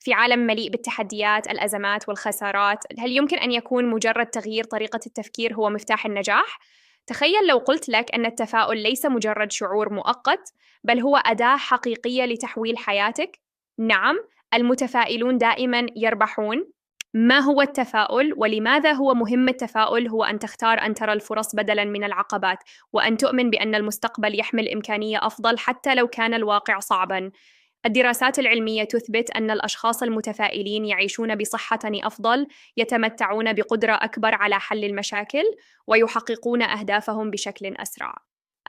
في عالم مليء بالتحديات، الأزمات والخسارات، هل يمكن أن يكون مجرد تغيير طريقة التفكير هو مفتاح النجاح؟ تخيل لو قلت لك أن التفاؤل ليس مجرد شعور مؤقت، بل هو أداة حقيقية لتحويل حياتك. نعم، المتفائلون دائما يربحون. ما هو التفاؤل ولماذا هو مهم؟ التفاؤل هو أن تختار أن ترى الفرص بدلاً من العقبات، وأن تؤمن بأن المستقبل يحمل إمكانية أفضل حتى لو كان الواقع صعباً. الدراسات العلمية تثبت أن الأشخاص المتفائلين يعيشون بصحة أفضل، يتمتعون بقدرة أكبر على حل المشاكل، ويحققون أهدافهم بشكل أسرع.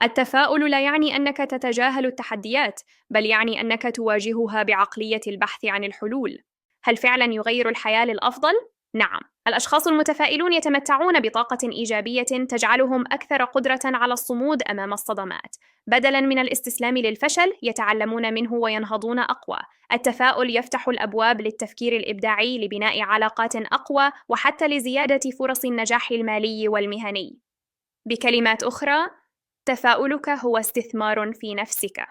التفاؤل لا يعني أنك تتجاهل التحديات، بل يعني أنك تواجهها بعقلية البحث عن الحلول. هل فعلا يغير الحياة للأفضل؟ نعم، الأشخاص المتفائلون يتمتعون بطاقة إيجابية تجعلهم أكثر قدرة على الصمود أمام الصدمات. بدلاً من الاستسلام للفشل، يتعلمون منه وينهضون أقوى. التفاؤل يفتح الأبواب للتفكير الإبداعي، لبناء علاقات أقوى، وحتى لزيادة فرص النجاح المالي والمهني. بكلمات أخرى، تفاؤلك هو استثمار في نفسك.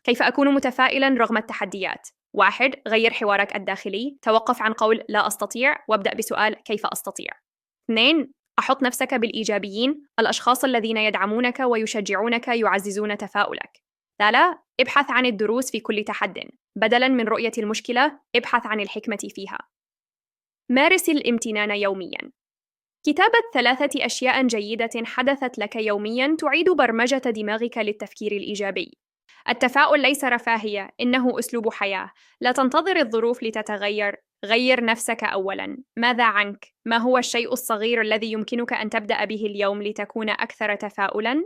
كيف أكون متفائلاً رغم التحديات؟ 1. غير حوارك الداخلي، توقف عن قول لا أستطيع وابدأ بسؤال كيف أستطيع. 2. أحط نفسك بالإيجابيين، الأشخاص الذين يدعمونك ويشجعونك يعززون تفاؤلك. 3. ابحث عن الدروس في كل تحد، بدلاً من رؤية المشكلة ابحث عن الحكمة فيها. مارس الامتنان يومياً. كتابة 3 أشياء جيدة حدثت لك يومياً تعيد برمجة دماغك للتفكير الإيجابي. التفاؤل ليس رفاهية، إنه أسلوب حياة. لا تنتظر الظروف لتتغير، غير نفسك أولاً. ماذا عنك؟ ما هو الشيء الصغير الذي يمكنك أن تبدأ به اليوم لتكون أكثر تفاؤلاً؟